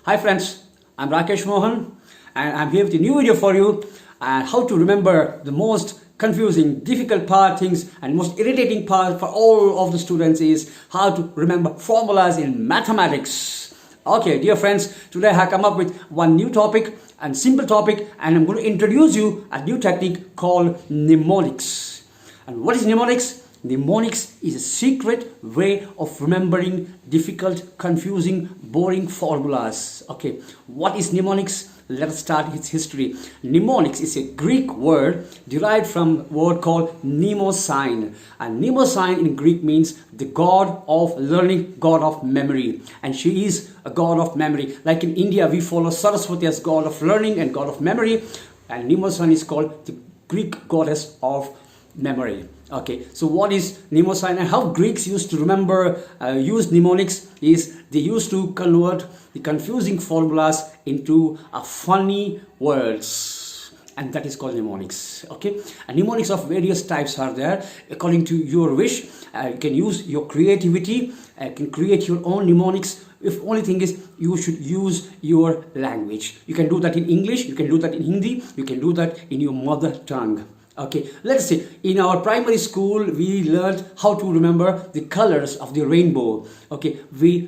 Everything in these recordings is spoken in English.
Hi friends, I'm Rakesh Mohan and I'm here with a new video for you and how to remember the most confusing, difficult things and most irritating part for all of the students is how to remember formulas in mathematics. Okay, dear friends, today I have come up with one new topic and simple topic, and I'm going to introduce you a new technique called mnemonics. And what is mnemonics? Mnemonics is a secret way of remembering difficult, confusing, boring formulas. Okay, what is mnemonics? Let us start its history. Mnemonics is a Greek word derived from a word called mnemosyne. And mnemosyne in Greek means the god of learning, god of memory. And she is a god of memory. Like in India, we follow Saraswati as god of learning and god of memory. And mnemosyne is called the Greek goddess of memory. Okay, so what is mnemosyne and how Greeks used to remember, use mnemonics is they used to convert the confusing formulas into funny words, and that is called mnemonics. Okay, and mnemonics of various types are there according to your wish. You can use your creativity, you can create your own mnemonics. If only thing is you should use your language. You can do that in English, you can do that in Hindi, you can do that in your mother tongue. Okay, let's see. In our primary school, we learned how to remember the colors of the rainbow. Okay,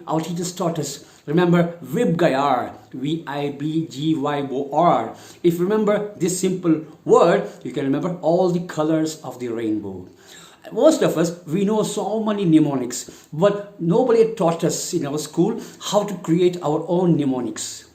our teachers taught us. Remember Vibgyor, Vibgyor. If you remember this simple word, you can remember all the colors of the rainbow. Most of us, we know so many mnemonics, but nobody taught us in our school how to create our own mnemonics.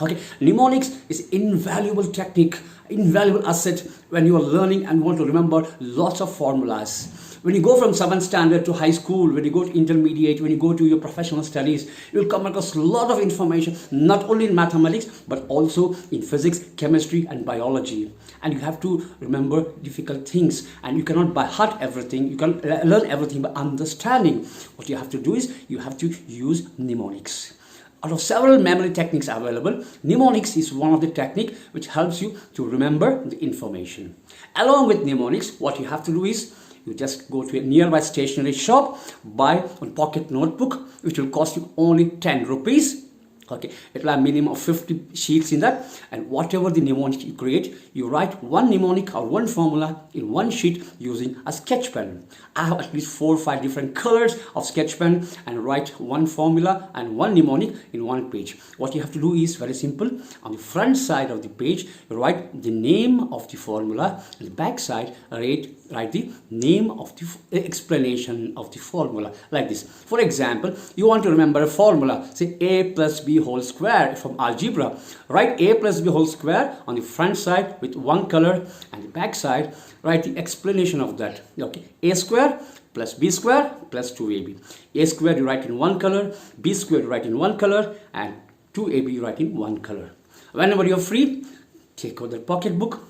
Okay, mnemonics is invaluable technique, invaluable asset when you are learning and want to remember lots of formulas. When you go from 7th standard to high school, when you go to intermediate, when you go to your professional studies, you'll come across a lot of information, not only in mathematics, but also in physics, chemistry, and biology. And you have to remember difficult things, and you cannot by heart everything, you can learn everything by understanding. What you have to do is, you have to use mnemonics. Out of several memory techniques available, mnemonics is one of the techniques which helps you to remember the information. Along with mnemonics, what you have to do is, you just go to a nearby stationery shop, buy a pocket notebook, which will cost you only 10 rupees. Okay, it will have a minimum of 50 sheets in that, and whatever the mnemonic you create, you write one mnemonic or one formula in one sheet using a sketch pen. I have at least 4 or 5 different colors of sketch pen and write one formula and one mnemonic in one page. What you have to do is very simple. On the front side of the page, you write the name of the formula, and the back side write the name of the explanation of the formula, like this. For example, you want to remember a formula, say a plus b whole square from algebra. Write a plus b whole square on the front side with one color, and the back side write the explanation of that. Okay, a square plus b square plus 2ab. A square you write in one color, b square you write in one color, and 2ab you write in one color. Whenever you're free, take out the pocket book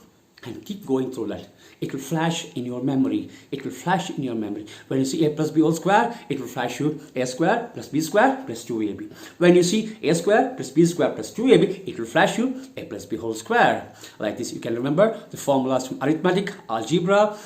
and keep going through that. It will flash in your memory. It will flash in your memory. When you see a plus b whole square, it will flash you a square plus b square plus 2ab. When you see a square plus b square plus 2ab, it will flash you a plus b whole square. Like this, you can remember the formulas from arithmetic, algebra,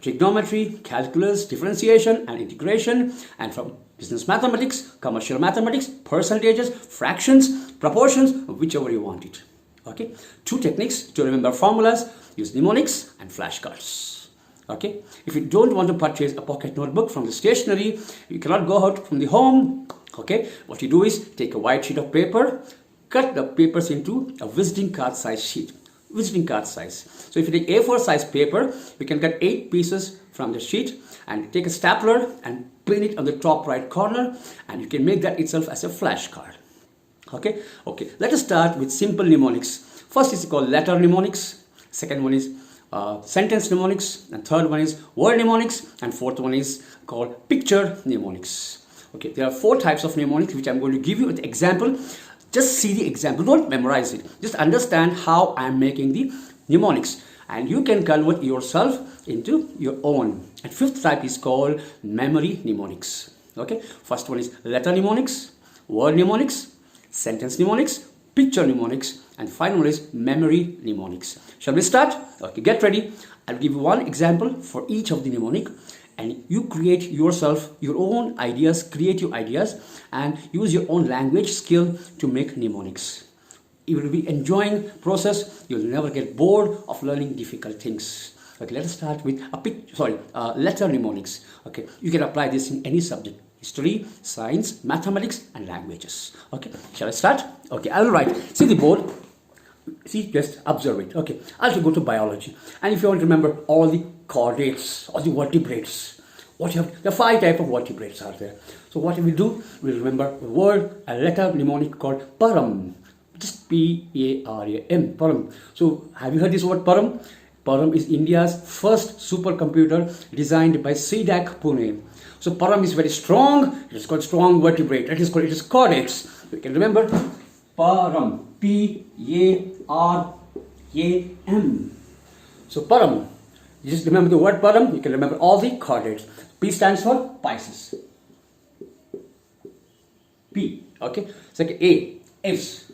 trigonometry, calculus, differentiation and integration, and from business mathematics, commercial mathematics, percentages, fractions, proportions, whichever you want it. Okay, 2 techniques to remember formulas: use mnemonics and flashcards. Okay, if you don't want to purchase a pocket notebook from the stationery, you cannot go out from the home. Okay, what you do is take a white sheet of paper, cut the papers into a visiting card size sheet. Visiting card size. So if you take A4 size paper, you can cut 8 pieces from the sheet and take a stapler and pin it on the top right corner, and you can make that itself as a flashcard. Okay, let us start with simple mnemonics. First is called letter mnemonics, second one is sentence mnemonics, and third one is word mnemonics, and fourth one is called picture mnemonics. Okay, there are 4 types of mnemonics which I'm going to give you an example. Just see the example, don't memorize it, just understand how I'm making the mnemonics, and you can convert yourself into your own. And 5th type is called memory mnemonics. Okay, first one is letter mnemonics, word mnemonics, sentence mnemonics, picture mnemonics, and final one is memory mnemonics. Shall we start? Okay, get ready. I'll give you one example for each of the mnemonic. and you create yourself your own ideas, creative ideas, and use your own language skill to make mnemonics. You will be enjoying process. You'll never get bored of learning difficult things. Okay, let us start with letter mnemonics. Okay, you can apply this in any subject: history, science, mathematics, and languages. Okay, shall I start? Okay, I will write. See the board. See, just observe it. Okay, I'll go to biology, and if you want to remember all the chordates or the vertebrates, the 5 types of vertebrates are there. So what we will do, we'll remember a letter mnemonic called param. Just P-A-R-A-M, param. So have you heard this word param? Param is India's first supercomputer designed by CDAC Pune. So param is very strong. It is called strong vertebrate. It is chordates. You can remember param. P-A-R-A-M. So param. You just remember the word param. You can remember all the chordates. P stands for Pisces. P. Okay. Second, A. Apes.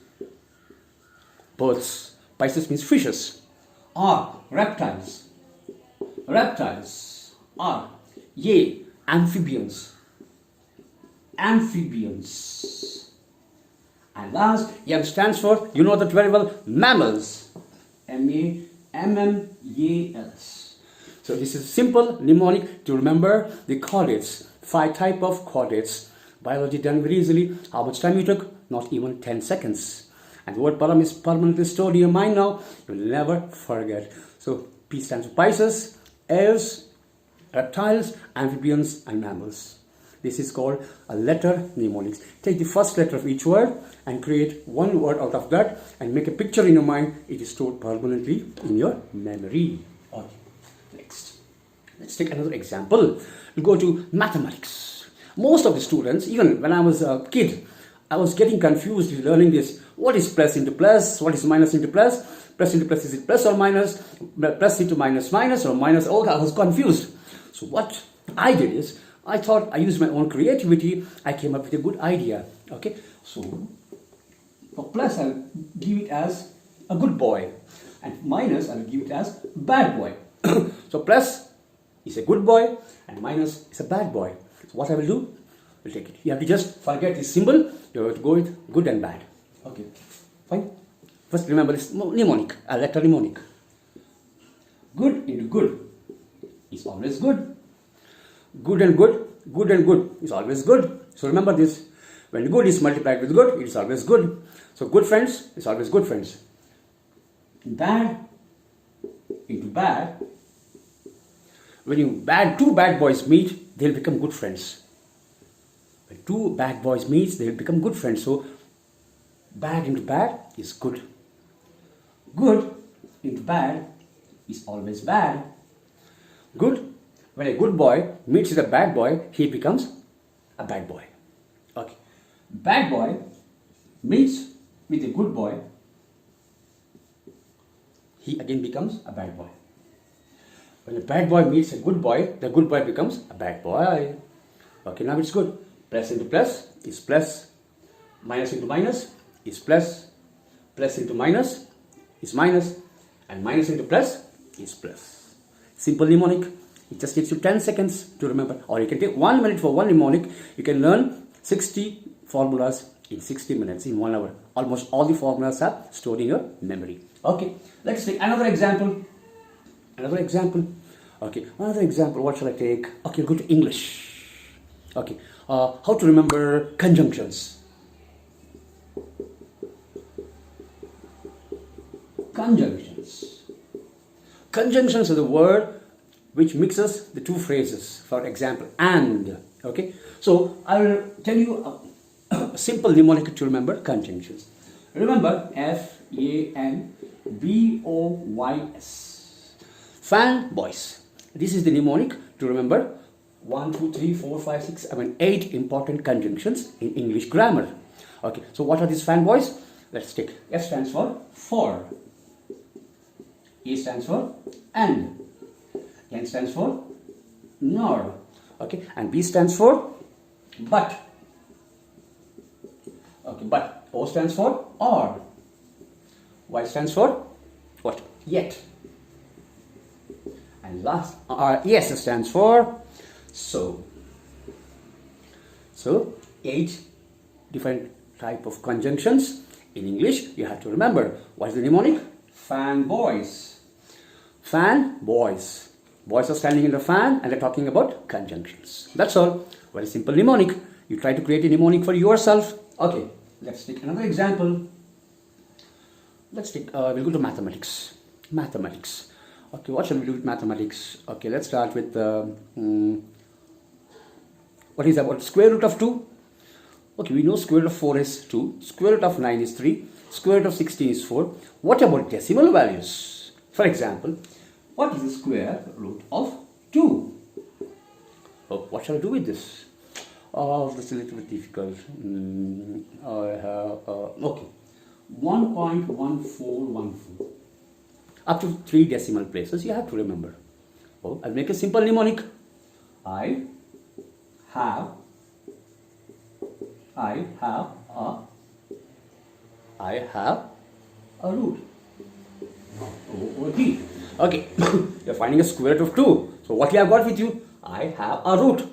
Birds. Pisces means fishes. R. Reptiles. Reptiles. R. A. Amphibians. Amphibians. And last, M stands for, you know that very well, mammals. M-A-M-M-A-L-S. So this is simple mnemonic to remember the chordates. 5 types of chordates. Biology done very easily. How much time you took? Not even 10 seconds. And the word param is permanently stored in your mind now. You'll never forget. So P stands for Pisces, elves, reptiles, amphibians, and mammals. This is called a letter mnemonics. Take the first letter of each word and create one word out of that and make a picture in your mind. It is stored permanently in your memory. Okay. Next, let's take another example. We'll go to mathematics. Most of the students, even when I was a kid, I was getting confused with learning this. What is plus into plus? What is minus into plus? Plus into plus, is it plus or minus? Plus into minus, minus or minus? Oh, I was confused. So what I did is, I thought I used my own creativity. I came up with a good idea. Okay, so for plus I'll give it as a good boy, and minus I'll give it as bad boy. So plus is a good boy and minus is a bad boy. So what I will do, we'll take it. You have to just forget this symbol. You have to go with good and bad. Okay, fine. First remember this mnemonic, a letter mnemonic. Good into good is always good. Good and good is always good. So remember this. When good is multiplied with good, it is always good. So good friends is always good friends. Bad into bad. When two bad boys meet, they'll become good friends. When 2 bad boys meet, they'll become good friends. So bad into bad is good. Good into bad is always bad. Good. When a good boy meets with a bad boy, he becomes a bad boy. Okay. Bad boy meets with a good boy, he again becomes a bad boy. When a bad boy meets a good boy, the good boy becomes a bad boy. Okay, now it's good. Plus into plus is plus. Minus into minus is plus. Plus into minus is minus. And minus into plus is plus. Simple mnemonic. It just takes you 10 seconds to remember. Or you can take 1 minute for one mnemonic. You can learn 60 formulas in 60 minutes, in 1 hour. Almost all the formulas are stored in your memory. Okay, let's take another example. Okay, another example. What shall I take? Okay, go to English. Okay, how to remember conjunctions. Conjunctions are the word which mixes the 2 phrases. For example, and. Okay, so I will tell you a simple mnemonic to remember conjunctions. Remember F-A-N-B-O-Y-S. Fan boys. This is the mnemonic to remember 1, 2, 3, 4, 5, 6, 7, 8 important conjunctions in English grammar. Okay, so what are these fan boys? Let's take. F stands for. A stands for and. N stands for nor. Okay, and B stands for but. Okay, but. O stands for or. Y stands for what? Yet. And last, yes stands for So. So 8 different type of conjunctions. In English, you have to remember what is the mnemonic? Fan boys. Fan boys. Boys are standing in the fan and they're talking about conjunctions. That's all. Very simple mnemonic. You try to create a mnemonic for yourself. Okay, let's take another example. We'll go to mathematics. Mathematics. Okay, what shall we do with mathematics? Okay, let's start with what is about square root of 2? Okay, we know square root of 4 is 2, square root of 9 is 3, square root of 16 is 4. What about decimal values? For example, what is the square root of 2? Oh, what shall I do with this? Oh, that's a little bit difficult. Okay, 1.1414. Up to 3 decimal places, you have to remember. Oh, I'll make a simple mnemonic. I have a root. O-O-D. Okay, you're finding a square root of 2. So what you have got with you? I have a root.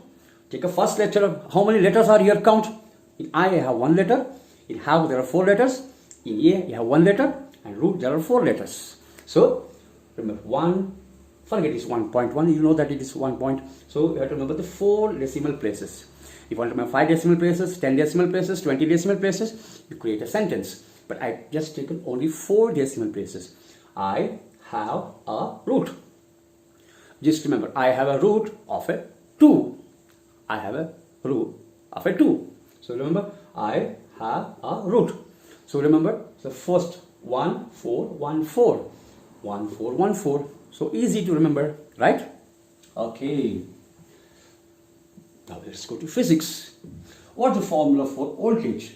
Take a first letter. How many letters are here? Count. In I have 1 letter. In have there are 4 letters. In A you have 1 letter. And root there are 4 letters. So remember 1. Forget it's 1.1. You know that it is 1 point. So you have to remember the 4 decimal places. If you want to remember 5 decimal places, 10 decimal places, 20 decimal places, you create a sentence. But I just taken only 4 decimal places. I have a root. Just remember, I have a root of a 2. I have a root of a 2. So remember, I have a root. So remember, the first 1, 4, 1, 4. 1, 4, 1, 4. So easy to remember, right? Okay. Now let's go to physics. What's the formula for voltage?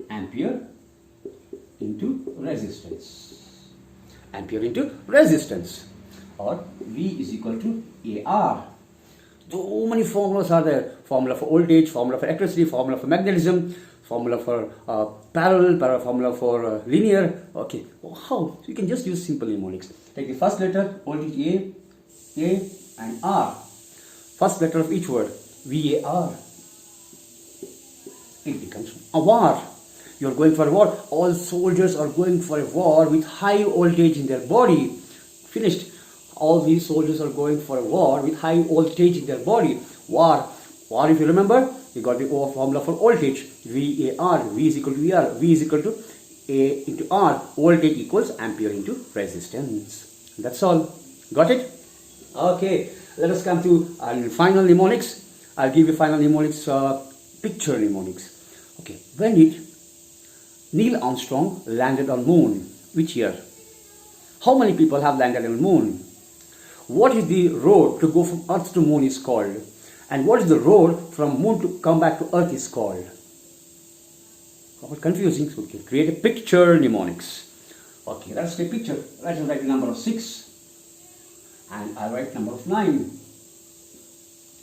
Ampere into resistance. Ampere into resistance. Or V is equal to AR. So many formulas are there. Formula for voltage, formula for electricity, formula for magnetism, formula for parallel, formula for linear. Okay, how? So you can just use simple mnemonics. Take the first letter, voltage A and R. First letter of each word, VAR. It becomes a war. You're going for a war. All soldiers are going for a war with high voltage in their body. Finished. All these soldiers are going for a war with high voltage in their body. War. War, if you remember, you got the formula for voltage. VAR. V is equal to VR. V is equal to A into R. Voltage equals ampere into resistance. That's all. Got it? Okay. Let us come to final mnemonics. I'll give you final mnemonics, picture mnemonics. Okay. When did Neil Armstrong landed on moon? Which year? How many people have landed on moon? What is the road to go from Earth to moon is called? And what is the road from moon to come back to Earth is called? Quite confusing. So we can create a picture mnemonics. Okay, let's take a picture. Let's write the number of 6. And I'll write number of 9.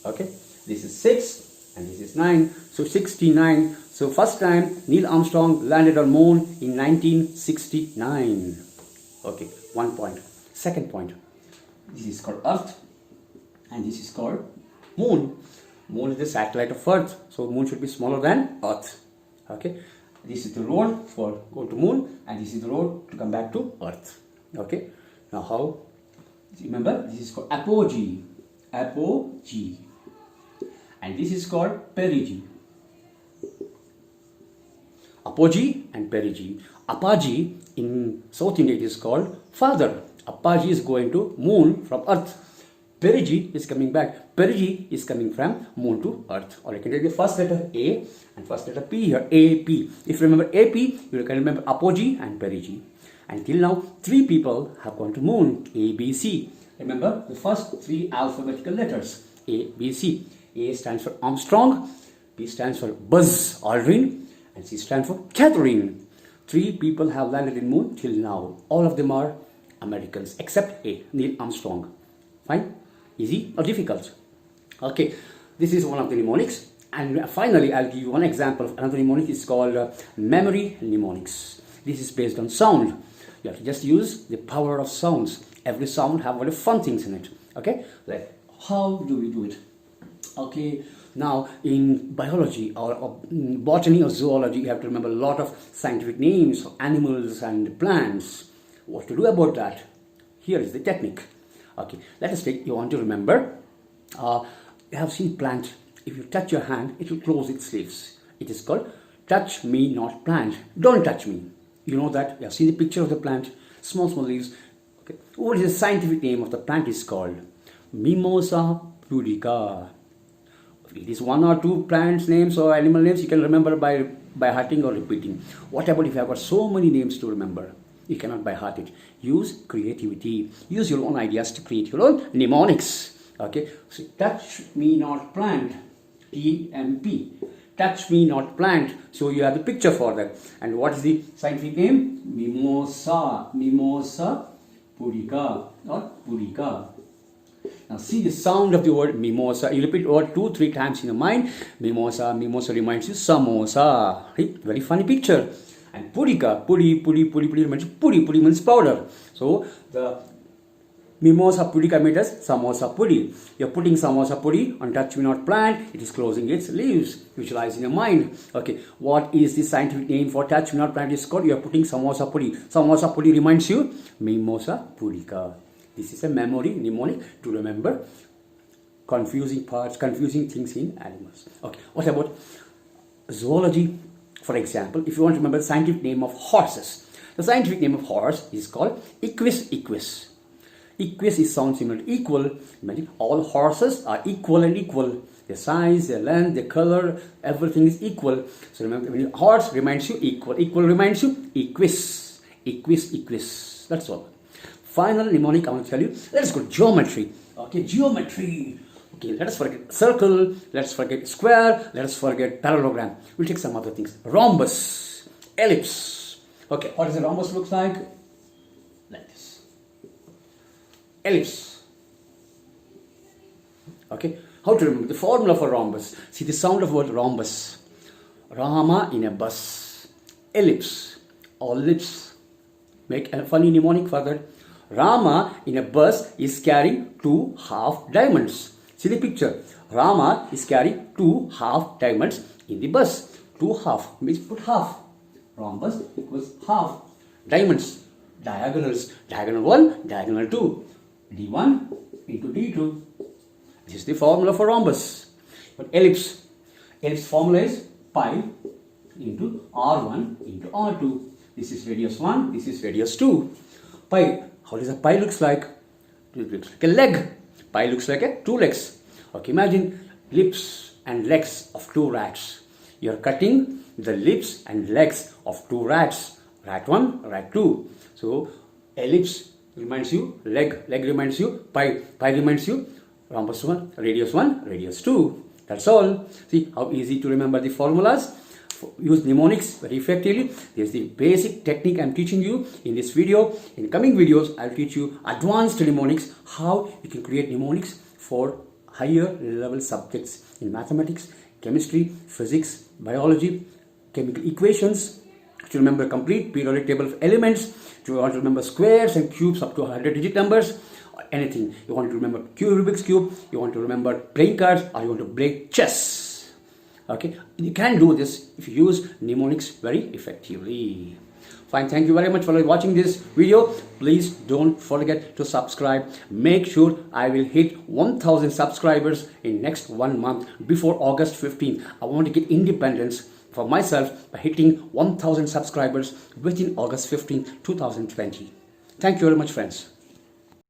Okay, this is 6 and this is 9. So 69. So first time Neil Armstrong landed on moon in 1969. Okay, 1 point. Second point. This is called Earth and this is called Moon. Moon is the satellite of Earth. So moon should be smaller than Earth. Okay. This is the road for go to moon and this is the road to come back to Earth. Okay. Now how? Remember, this is called apogee. Apogee. And this is called perigee. Apogee and perigee. Apogee in South India it is called father. Apogee is going to moon from Earth. Perigee is coming back. Perigee is coming from moon to Earth. Or I can take the first letter A and first letter P here. AP. If you remember AP, you can remember apogee and perigee. Until now, 3 people have gone to moon. A, B, C. Remember the first 3 alphabetical letters. A, B, C. A stands for Armstrong. B stands for Buzz Aldrin. And C stands for Catherine. 3 people have landed in moon till now. All of them are Americans except A, Neil Armstrong. Fine? Easy or difficult? Okay, this is one of the mnemonics. And finally, I'll give you one example of another mnemonic. It's called memory mnemonics. This is based on sound. You have to just use the power of sounds. Every sound have very fun things in it. Okay, like how do we do it? Okay, now in biology or botany or zoology, you have to remember a lot of scientific names of animals and plants. What to do about that? Here is the technique. Okay, let us take, you want to remember, you have seen plant. If you touch your hand, it will close its leaves. It is called touch me not plant. Don't touch me. You know that. You have seen the picture of the plant. Small leaves. Okay. What is the scientific name of the plant is called? Mimosa pudica. It is one or two plants names or animal names you can remember by hearting or repeating. What about if you have got so many names to remember? You cannot by heart it. Use creativity. Use your own ideas to create your own mnemonics. Okay. So touch me not plant. TMP. Touch me not plant. So you have the picture for that. And what is the scientific name? Mimosa. Mimosa pudica or pudica. Now see the sound of the word mimosa. You repeat the word 2-3 times in your mind. Mimosa. Mimosa reminds you samosa. Right? Very funny picture. And pudica. Pudi reminds you pudi. Pudi means powder. So the mimosa pudica means samosa pudi. You're putting samosa pudi on touch me not plant. It is closing its leaves. Visualize in your mind. Okay, what is the scientific name for touch me not plant is called? You're putting samosa pudi. Samosa pudi reminds you mimosa pudica. This is a memory mnemonic to remember confusing parts, confusing things in animals. Okay, what about zoology? For example, if you want to remember the scientific name of horses, the scientific name of horse is called equus. Equus is sound similar to equal, meaning all horses are equal and equal. Their size, their length, their color, everything is equal. So remember, when horse reminds you equal, equal reminds you equus. Equus. That's all. Final mnemonic I want to tell you. Let's go geometry. Okay, geometry. Okay, let us forget circle, let us forget square, let us forget parallelogram. We'll take some other things. Rhombus, ellipse. Okay, what does a rhombus look like? Like this. Ellipse. Okay, how to remember the formula for rhombus? See the sound of the word rhombus. Rama in a bus. Ellipse or lips. Make a funny mnemonic for that. Rama in a bus is carrying 2 half diamonds. See the picture. Rama is carrying 2 half diamonds in the bus. 2 half means put half. Rhombus equals half. Diamonds. Diagonals. Diagonal 1, diagonal 2. D1 into D2. This is the formula for rhombus. But ellipse. Ellipse formula is pi into R1 into R2. This is radius 1, this is radius 2. Pi. How does a pi looks like? It looks like a leg. Pi looks like a 2 legs. Okay, imagine lips and legs of 2 rats. You are cutting the lips and legs of 2 rats. Rat 1, rat 2. So ellipse reminds you leg. Leg reminds you pi. Pi reminds you rhombus 1, radius 2. That's all. See how easy to remember the formulas. Use mnemonics very effectively. This is the basic technique I'm teaching you in this video. In coming videos, I'll teach you advanced mnemonics, how you can create mnemonics for higher level subjects in mathematics, chemistry, physics, biology, chemical equations. To remember complete periodic table of elements, to want to remember squares and cubes up to 100-digit numbers, or anything. You want to remember Rubik's Cube, you want to remember playing cards, or you want to play chess. Okay, you can do this if you use mnemonics very effectively. Fine, thank you very much for watching this video. Please don't forget to subscribe. Make sure I will hit 1000 subscribers in next 1 month before August 15th. I want to get independence for myself by hitting 1000 subscribers within August 15th, 2020. Thank you very much, friends.